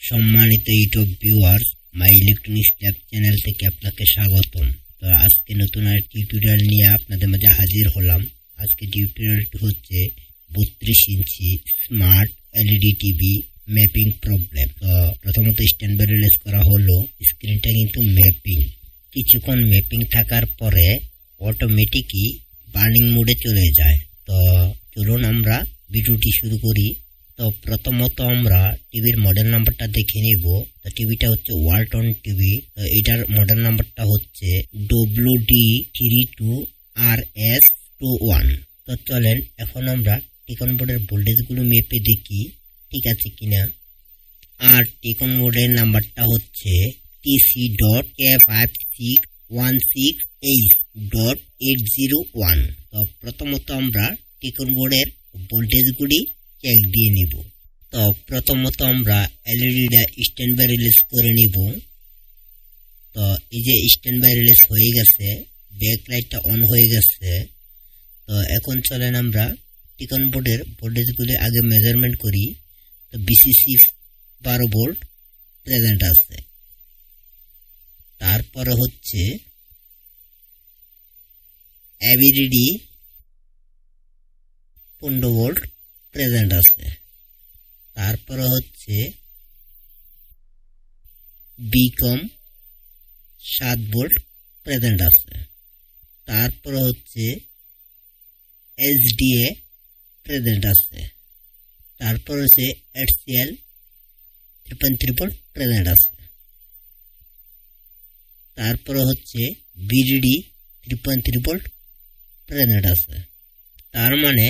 সম্মানিত YouTube viewers, মাই electronics lab channel থেকে আপনাকে স্বাগতম। তো আজকে নতুন আর টিউটোরিয়াল নিয়ে আপনাদের মাঝে হাজির হলাম। আজকে টিউটোরিয়ালটি হচ্ছে 32 inch smart LED TV mapping problem. তো প্রথমত স্ট্যান্ড বাই রিলিজ করা হলো, স্ক্রিনটা কিন্তু ম্যাপিং। কিছুক্ষণ ম্যাপিং থাকার পরে অটোমেটিকই বার্নিং মোডে চলে যায়। তো চলুন আমরা ভিডিওটি শুরু করি। তো প্রথমত আমরা টিভির মডেল নাম্বারটা দেখে নিব। তো টিভিটা হচ্ছে ওয়ালটন টিভি। তো এটার মডেল নাম্বারটা হচ্ছে WD32RS21। তো চলেন এখন আমরা টিকন বোর্ডের ভোল্টেজ গুলো মেপে দেখি ঠিক আছে কিনা। আর টিকন বোর্ডের নাম্বারটা হচ্ছে TC.K5616H.801। তো প্রথমত আমরা টিকন বোর্ডের ভোল্টেজ গুলি চেক দিয়ে নিব। তো প্রথমত আমরা এলইডিটা স্ট্যান্ড বাই রিলিজ করে নিব। তো এই যে স্ট্যান্ড বাই রিলিজ হয়ে গেছে, ব্যাক লাইটটা অন হয়ে গেছে। তো এখন চলেন আমরা টিকন বোর্ডের ভোল্টেজ গুলি আগে মেজারমেন্ট করি। তো বিসিসি 12 ভোল্ট প্রেজেন্ট আছে। তারপরে হচ্ছে এবিডিডি 15 ভোল্ট প্রেজেন্ট আছে। তারপরে হচ্ছে বিকম 7 ভোল্ট প্রেজেন্ট আছে। তারপরে হচ্ছে এসডিএ প্রেজেন্ট আছে। তারপর হচ্ছে HCL 3.3 ভোল্ট প্রেজেন্ট আছে। তারপরে হচ্ছে বিডিডি 3.3 ভোল্ট প্রেজেন্ট আছে। তার মানে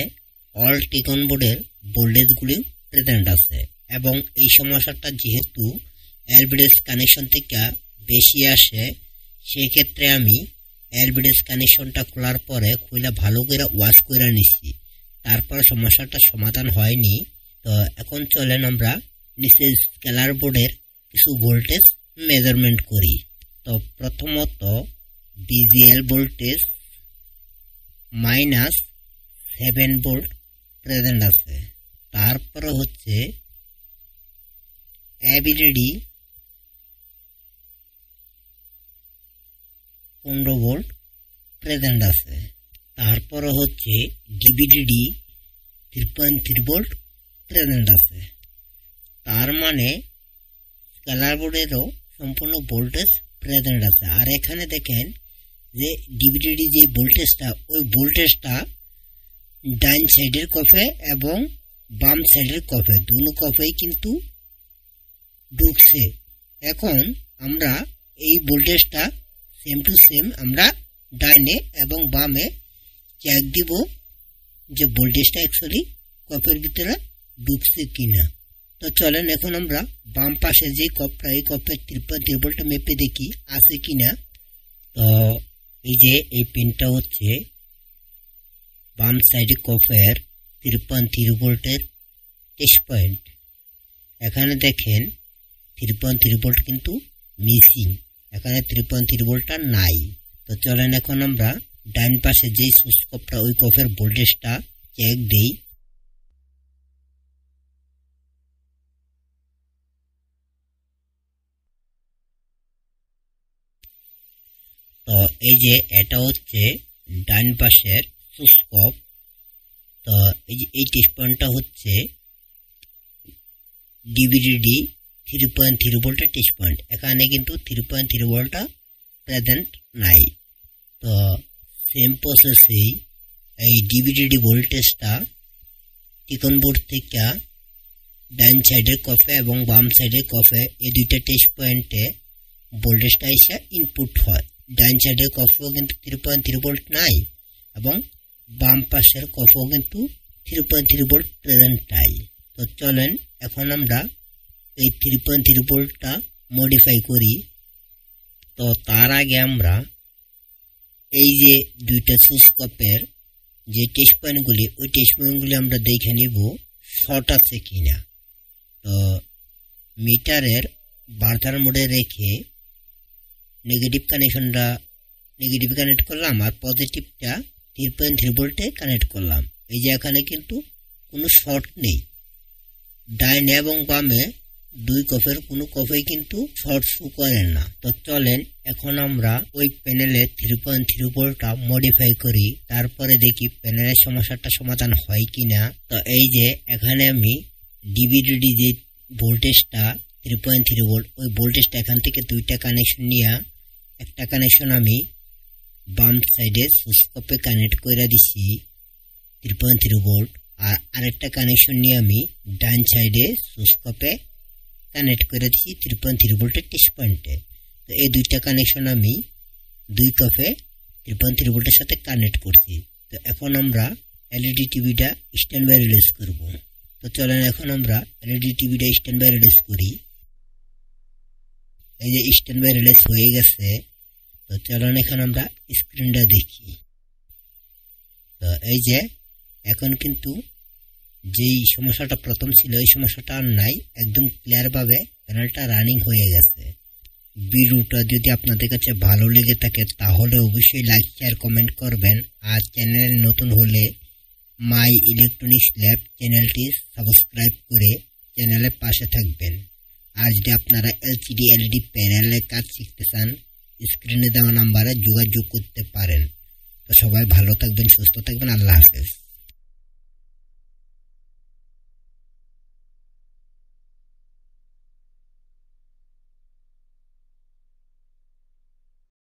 অল টিকন বোর্ডের ভোল্টেজ গুলি প্রেজেন্ট আছে। এবং এই সমস্যাটা যেহেতু এলবিডিএস কানেকশন থেকে বেশি আসে, সেক্ষেত্রে আমি এলবিডিএস কানেকশনটা খোলার পরে খুলে ভালো করে ওয়াশ করে নিচ্ছি। তারপর সমস্যাটা সমাধান হয়নি। তো এখন চলেন আমরা নিচে স্কেলার বোর্ডের কিছু ভোল্টেজ মেজারমেন্ট করি। তো প্রথমত বিজিএল ভোল্টেজ -7 ভোল্ট প্রেজেন্ট আছে। তারপরে হচ্ছে এবিডিডি 15 ভোল্ট প্রেজেন্ট আছে। তারপরে হচ্ছে ডিবিডিডি 3.3 ভোল্ট প্রেজেন্ট আছে। তার মানে স্কেলার বোর্ডেরও সম্পূর্ণ ভোল্টেজ প্রেজেন্ট আছে। আর এখানে দেখেন যে ডিবিডিডি যে ভোল্টেজটা, ওই ভোল্টেজটা ডাইন সাইডের কফে এবং বাম সাইডের কফে দুনো কফেই কিন্তু ঢুকছে। এখন আমরা এই ভোল্টেজটা সেম টু সেম আমরা ডাইনে এবং বামে চেক দিব যে ভোল্টেজটা অ্যাকচুয়ালি কফের ভিতরে ঢুকছে কিনা। তো চলেন এখন আমরা বাম পাশে যে কপটা, এই কপের 3.3 ভোল্ট মেপে দেখি আছে কিনা। তো এই যে এই পিনটা হচ্ছে বাম সাইডে কফের 3.3 ভোল্টের টেস্ট পয়েন্ট। এখানে দেখেন 3.3 ভোল্ট কিন্তু মিসিং, এখানে 3.3 ভোল্টটা নাই। তো চলেন এখন আমরা ডাইন পাশে যেই সুইচ কপটা, ওই কফের ভোল্টেজটা চেক দেই। তো এই যে এটা হচ্ছে ডাইন পাশের সুইচ কপ। তো এই যে এই টেস্ট পয়েন্টটা হচ্ছে ডিবিডিডি 3.3 ভোল্টের টেস্ট পয়েন্ট। এখানে কিন্তু 3.3 ভোল্টটা প্রেজেন্ট নাই। তো সেম প্রসেসেই এই ডিবিডিডি ভোল্টেজটা টিকন বোর্ড থেকে ডাইন সাইডের কফে এবং বাম সাইডের কফে, এই দুইটা টেস্ট পয়েন্টে ভোল্টেজটা এসে ইনপুট হয়। ডাইন সাইডের কফেও কিন্তু 3.3 ভোল্ট নাই এবং বাম পাশের কফেও কিন্তু 3.3 ভোল্ট প্রেজেন্ট নাই। তো চলেন এখন আমরা এই 3.3 ভোল্টটা মডিফাই করি। তো তার আগে আমরা এই যে দুইটা সুইচ কপের যে টেস্ট পয়েন্টগুলি, ওই টেস্ট পয়েন্টগুলি আমরা দেখে নিব শর্ট আছে কিনা। তো মিটারের বার্তার মোডে রেখে নেগেটিভ কানেকশনটা নেগেটিভ কানেক্ট করলাম আর পজিটিভটা 3.3 ভোল্টে কানেক্ট করলাম। এই যে এখানে কিন্তু কোনো শর্ট নেই, ডাইনে এবং বামে 2 কপের কোনো কপেই কিন্তু শর্ট শো করে না। তো চলেন এখন আমরা ওই প্যানেলে 3.3 ভোল্টটা মডিফাই করি, তারপরে দেখি প্যানেলের সমস্যাটা সমাধান হয় কিনা। তো এই যে এখানে আমি ডিভিডি যে ভোল্টেজটা 3.3 ভোল্ট, ওই ভোল্টেজটা এখান থেকে 2টা কানেকশন নিয়ে একটা কানেকশন আমি বাম সাইডে সুইচ কপে কানেক্ট করে দিছি 3.3 ভোল্ট, আর আরেকটা কানেকশন নিয়ে আমি ডান সাইডে সুইচ কপে কানেক্ট করে দিছি 3.3 ভোল্টের টেস্ট পয়েন্টে। তো এই 2টা কানেকশন আমি 2 কপে 3.3 ভোল্টের সাথে কানেক্ট করছি। তো এখন আমরা এলইডি টিভিটা স্ট্যান্ড বাই রিলিজ করব। তো চলেন এখন আমরা এলইডি টিভিটা স্ট্যান্ড বাই রিলিজ করি। এই যে স্ট্যান্ড বাই রিলিজ হয়ে গেছে। তো চলেন এখন আমরা স্ক্রিনটা দেখি। তো এই যে এখন কিন্তু যেই সমস্যাটা প্রথম ছিল এই সমস্যাটা আর নাই, একদম ক্লিয়ার ভাবে প্যানেলটা রানিং হয়ে গেছে। ভিডিওটা যদি আপনাদের কাছে ভালো লেগে থাকে তাহলে অবশ্যই লাইক শেয়ার কমেন্ট করবেন, আর চ্যানেল নতুন হলে মাই ইলেকট্রনিক্স ল্যাব চ্যানেলটি সাবস্ক্রাইব করে চ্যানেলের পাশে থাকবেন। আর যদি আপনারা এলসিডি এলইডি প্যানেলের কাজ শিখতে চান স্ক্রিনে দেওয়া নাম্বারে যোগাযোগ করতে পারেন। তো সবাই ভালো থাকবেন, সুস্থ থাকবেন, আল্লাহ হাফেজ।